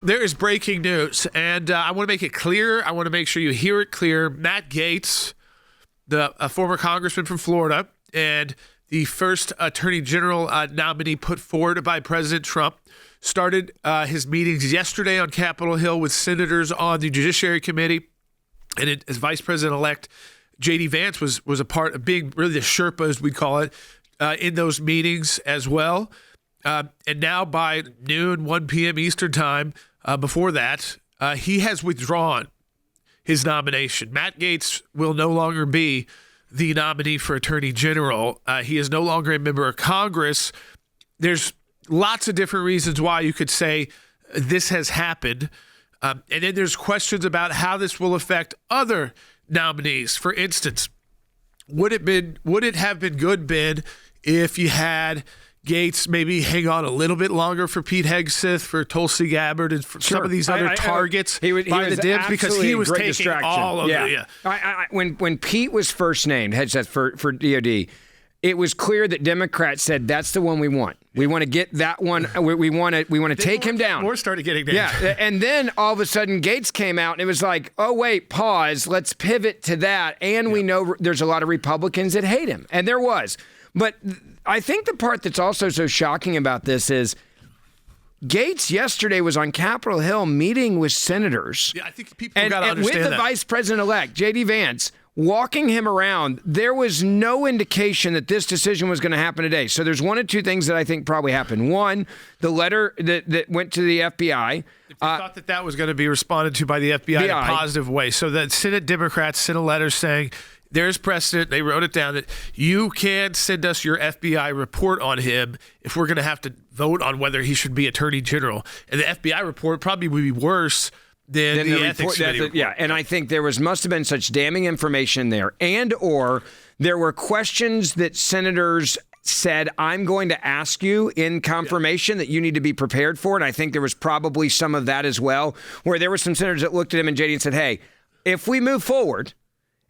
There is breaking news, and I want to make it clear. I want to make sure you hear it clear. Matt Gaetz, a former congressman from Florida, and the first attorney general nominee put forward by President Trump, started his meetings yesterday on Capitol Hill with senators on the Judiciary Committee, and as Vice President-elect J.D. Vance was a part of being really the Sherpa, as we call it, in those meetings as well. And now by noon, 1 p.m. Eastern time, before that, he has withdrawn his nomination. Matt Gaetz will no longer be the nominee for Attorney General. He is no longer a member of Congress. There's lots of different reasons why you could say this has happened. And then there's questions about how this will affect other nominees. For instance, would it have been good, Ben, if you had Gaetz maybe hang on a little bit longer for Pete Hegseth, for Tulsi Gabbard, and for some of these other targets by the Dems, because he was taking all of it. When Pete was first named, Hegseth for DOD, it was clear that Democrats said that's the one we want. We want to get that one. We want to take him down. More started getting named. Yeah, and then all of a sudden Gaetz came out and it was like, oh wait, pause. Let's pivot to that. And we know there's a lot of Republicans that hate him, and there was. But I think the part that's also so shocking about this is Gaetz yesterday was on Capitol Hill meeting with senators. Yeah, I think people got to understand with the Vice President-elect, J.D. Vance, walking him around. There was no indication that this decision was going to happen today. So there's one of two things that I think probably happened. One, the letter that went to the FBI. If they thought that was going to be responded to by the FBI in a positive way. So the Senate Democrats sent a letter saying, there's precedent. They wrote it down that you can send us your FBI report on him if we're going to have to vote on whether he should be Attorney General. And the FBI report probably would be worse than the ethics committee report. Yeah, and I think there must have been such damning information there, and or there were questions that senators said, I'm going to ask you in confirmation that you need to be prepared for. And I think there was probably some of that as well, where there were some senators that looked at him and JD and said, hey, if we move forward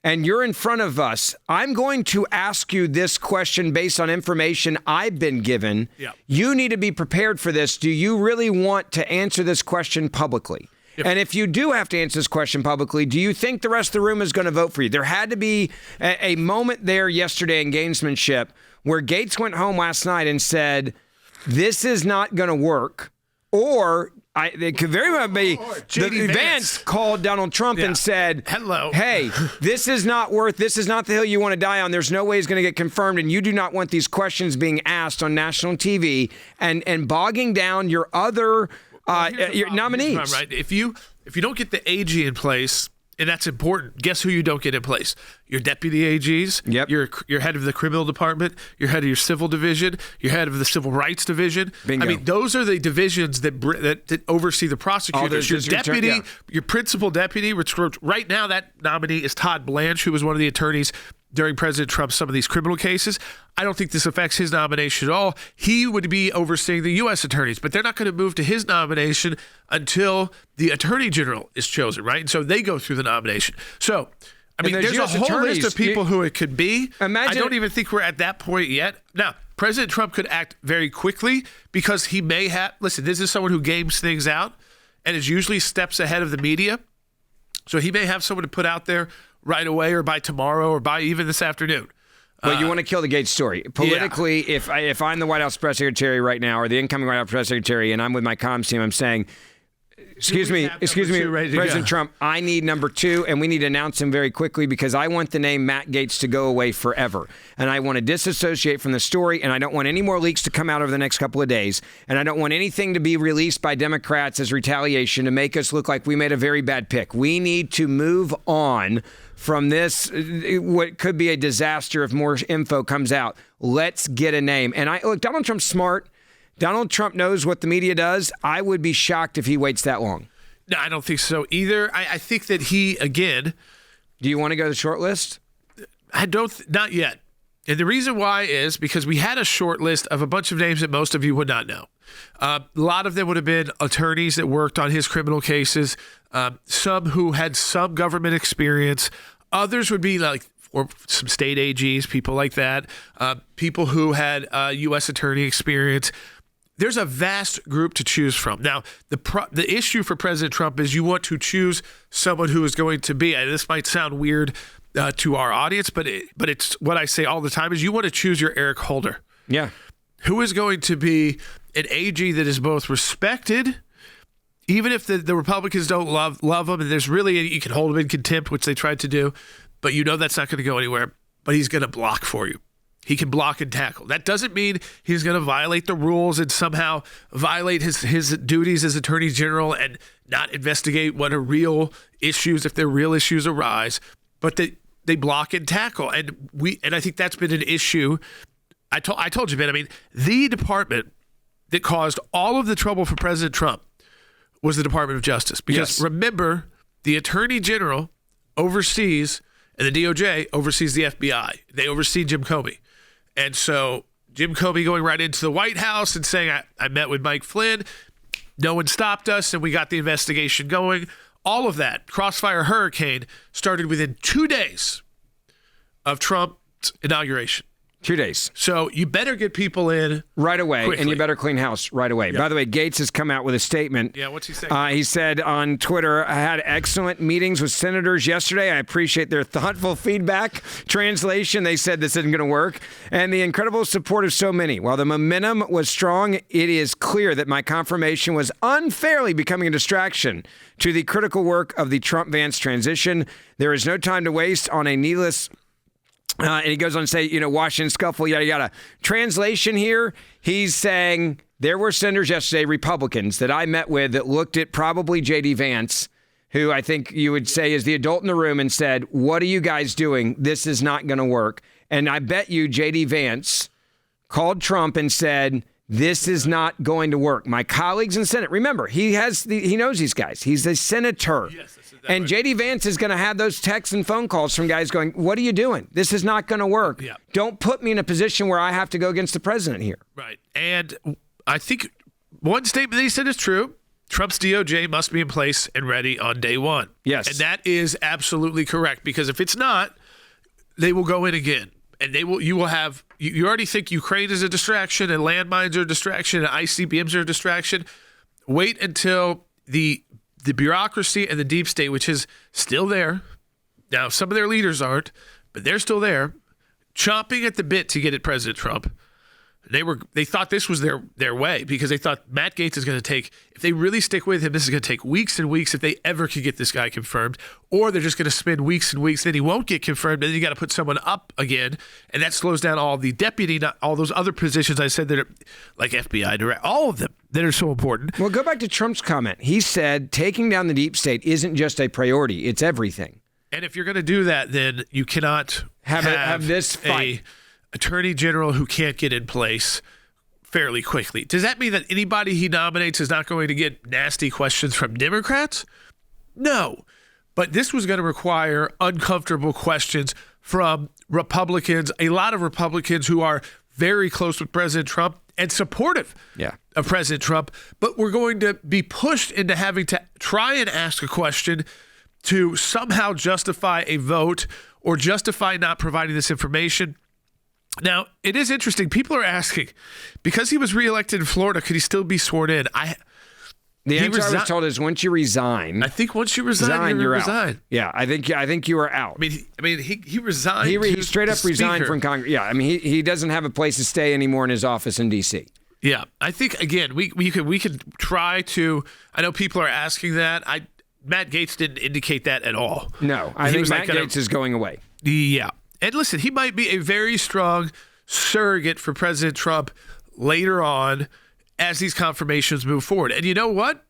and you're in front of us, I'm going to ask you this question based on information I've been given. Yep. You need to be prepared for this. Do you really want to answer this question publicly? Yep. And if you do have to answer this question publicly, do you think the rest of the room is going to vote for you? There had to be a moment there yesterday in gamesmanship where Gaetz went home last night and said, this is not going to work. Or it could very well be Vance called Donald Trump and said, hello, hey, this is not the hill you want to die on. There's no way it's going to get confirmed. And you do not want these questions being asked on national TV and bogging down your other your nominees. Right. If you don't get the AG in place, and that's important, guess who you don't get in place? Your deputy AGs, yep. Your head of the criminal department, your head of your civil division, your head of the civil rights division. Bingo. I mean, those are the divisions that oversee the prosecutors. Your deputy, your principal deputy, which right now that nominee is Todd Blanche, who was one of the attorneys during President Trump's some of these criminal cases. I don't think this affects his nomination at all. He would be overseeing the U.S. attorneys, but they're not going to move to his nomination until the attorney general is chosen, right? And so they go through the nomination. So, I mean, there's a whole list of people who it could be. I don't even think we're at that point yet. Now, President Trump could act very quickly because he may have, listen, this is someone who games things out and is usually steps ahead of the media. So he may have someone to put out there right away or by tomorrow or by even this afternoon. Well, you want to kill the Gaetz story. Politically, if I'm the White House press secretary right now or the incoming White House press secretary and I'm with my comms team, I'm saying, excuse me, President Trump, I need number 2, and we need to announce him very quickly because I want the name Matt Gaetz to go away forever. And I want to disassociate from the story, and I don't want any more leaks to come out over the next couple of days. And I don't want anything to be released by Democrats as retaliation to make us look like we made a very bad pick. We need to move on from this, what could be a disaster if more info comes out. Let's get a name. And look, Donald Trump's smart. Donald Trump knows what the media does. I would be shocked if he waits that long. No, I don't think so either. I think that he, again... Do you want to go to the short list? Not yet. And the reason why is because we had a short list of a bunch of names that most of you would not know. A lot of them would have been attorneys that worked on his criminal cases, some who had some government experience. Others would be or some state AGs, people like that, people who had U.S. attorney experience. there's a vast group to choose from. Now, the issue for President Trump is you want to choose someone who is going to be, and this might sound weird to our audience, but it's what I say all the time, is you want to choose your Eric Holder. Yeah. Who is going to be an AG that is both respected, even if the Republicans don't love him, and there's really, you can hold him in contempt, which they tried to do, but you know that's not going to go anywhere, but he's going to block for you. He can block and tackle. That doesn't mean he's going to violate the rules and somehow violate his duties as Attorney General and not investigate what are real issues if their real issues arise. But they block and tackle, and I think that's been an issue. I told you, Ben. I mean, the department that caused all of the trouble for President Trump was the Department of Justice. Because remember, the Attorney General oversees, and the DOJ oversees the FBI. They oversee Jim Comey. And so Jim Comey going right into the White House and saying, I met with Mike Flynn, no one stopped us, and we got the investigation going. All of that crossfire hurricane started within 2 days of Trump's inauguration. 2 days. So you better get people in right away, quickly. And you better clean house right away. Yep. By the way, Gaetz has come out with a statement. Yeah, what's he saying? He said on Twitter, I had excellent meetings with senators yesterday. I appreciate their thoughtful feedback. Translation, they said this isn't going to work. And the incredible support of so many. While the momentum was strong, it is clear that my confirmation was unfairly becoming a distraction to the critical work of the Trump-Vance transition. There is no time to waste on a needless... and he goes on to say, Washington scuffle, yada, yada. Translation here, he's saying there were senators yesterday, Republicans, that I met with that looked at probably J.D. Vance, who I think you would say is the adult in the room, and said, what are you guys doing? This is not going to work. And I bet you J.D. Vance called Trump and said, this is not going to work. My colleagues in the Senate, remember, he knows these guys. He's a senator. Yes, and J.D. Vance is going to have those texts and phone calls from guys going, what are you doing? This is not going to work. Yeah. Don't put me in a position where I have to go against the president here. Right. And I think one statement that he said is true. Trump's DOJ must be in place and ready on day one. Yes. And that is absolutely correct, because if it's not, they will go in again. And you already think Ukraine is a distraction and landmines are a distraction and ICBMs are a distraction. Wait until the bureaucracy and the deep state, which is still there. Now, some of their leaders aren't, but they're still there, chomping at the bit to get at President Trump. They thought this was their way, because they thought Matt Gaetz is going to take, if they really stick with him, this is going to take weeks and weeks if they ever could get this guy confirmed, or they're just going to spend weeks and weeks, then he won't get confirmed, and then you got to put someone up again, and that slows down all the deputy, all those other positions I said that are like FBI direct, all of them that are so important. Well, go back to Trump's comment. He said taking down the deep state isn't just a priority, it's everything. And if you're going to do that, then you cannot have this fight. Attorney General who can't get in place fairly quickly. Does that mean that anybody he nominates is not going to get nasty questions from Democrats? No. But this was going to require uncomfortable questions from Republicans, a lot of Republicans who are very close with President Trump and supportive of President Trump. But we're going to be pushed into having to try and ask a question to somehow justify a vote or justify not providing this information. Now, it is interesting. People are asking, because he was reelected in Florida, could he still be sworn in? The answer I was told is once you resign. I think once you resign, you're out. Yeah, I think you are out. I mean, he resigned. He straight up resigned from Congress. Yeah, I mean, he doesn't have a place to stay anymore in his office in D.C. Yeah, I think again we could try to. I know people are asking that. Matt Gaetz didn't indicate that at all. No, I think Matt Gaetz is going away. Yeah. And listen, he might be a very strong surrogate for President Trump later on as these confirmations move forward. And you know what?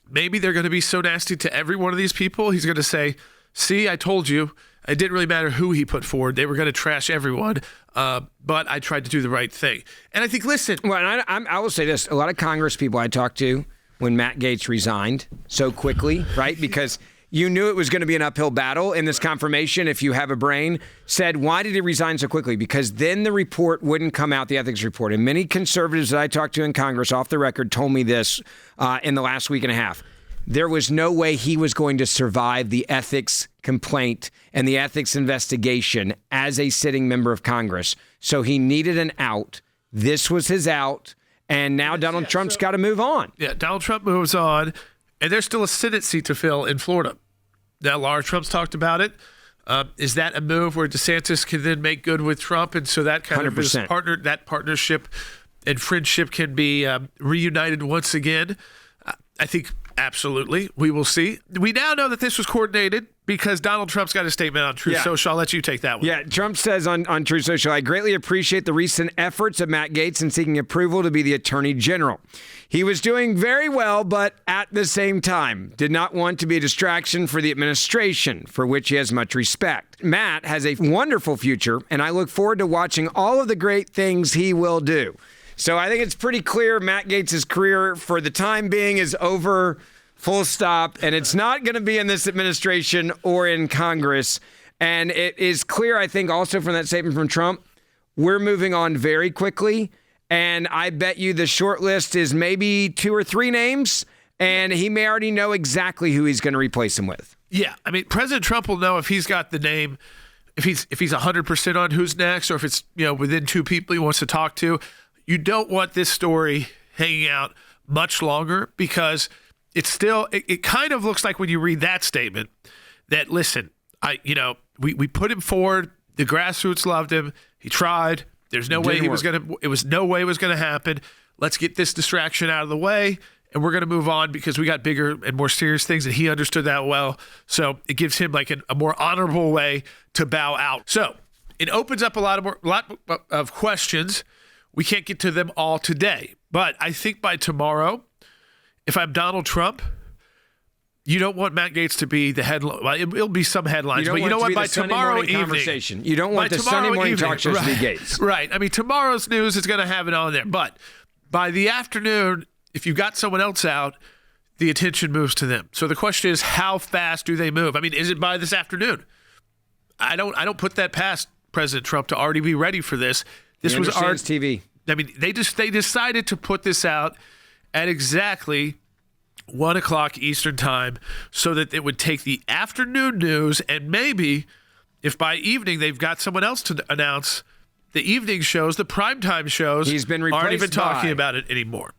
Maybe they're going to be so nasty to every one of these people. He's going to say, see, I told you. It didn't really matter who he put forward. They were going to trash everyone. But I tried to do the right thing. And I think, listen. Well, I will say this. A lot of Congress people I talked to when Matt Gaetz resigned so quickly, right? Because you knew it was going to be an uphill battle in this confirmation, if you have a brain, said, why did he resign so quickly? Because then the report wouldn't come out, the ethics report. And many conservatives that I talked to in Congress off the record told me this in the last week and a half. There was no way he was going to survive the ethics complaint and the ethics investigation as a sitting member of Congress. So he needed an out. This was his out. And now Donald Trump's got to move on. Yeah, Donald Trump moves on, and there's still a Senate seat to fill in Florida. Now, Laura Trump's talked about it. Is that a move where DeSantis can then make good with Trump, and so that kind 100%. of that partnership and friendship can be reunited once again? I think absolutely. We will see. We now know that this was coordinated because Donald Trump's got a statement on Truth Social. I'll let you take that one. Yeah, Trump says on Truth Social, I greatly appreciate the recent efforts of Matt Gaetz in seeking approval to be the Attorney General. He was doing very well, but at the same time, did not want to be a distraction for the administration, for which he has much respect. Matt has a wonderful future, and I look forward to watching all of the great things he will do. So I think it's pretty clear Matt Gaetz' career for the time being is over, full stop, and it's not going to be in this administration or in Congress. And it is clear, I think, also from that statement from Trump, we're moving on very quickly. And I bet you the short list is maybe 2 or 3 names, and he may already know exactly who he's going to replace him with. Yeah, I mean, President Trump will know if he's got the name, if he's 100% on who's next, or if it's within 2 people he wants to talk to. You don't want this story hanging out much longer because it's still, it kind of looks like when you read that statement that, listen, we put him forward. The grassroots loved him. He tried. There's no way it was going to happen. Let's get this distraction out of the way, and we're going to move on because we got bigger and more serious things, and he understood that well. So it gives him like a more honorable way to bow out. So it opens up a lot of questions. We can't get to them all today, but I think by tomorrow, if I'm Donald Trump, you don't want Matt Gaetz to be the headline. Well, it'll be some headlines, but you know what? By tomorrow evening, you don't want the Sunday morning talk shows to be Gaetz. Right. I mean, tomorrow's news is going to have it on there, but by the afternoon, if you've got someone else out, the attention moves to them. So the question is, how fast do they move? I mean, is it by this afternoon? I don't put that past President Trump to already be ready for this. This was our TV. I mean, they decided to put this out at exactly 1 o'clock Eastern time so that it would take the afternoon news, and maybe if by evening they've got someone else to announce, the evening shows, the primetime shows, He's been replaced aren't even talking about it anymore.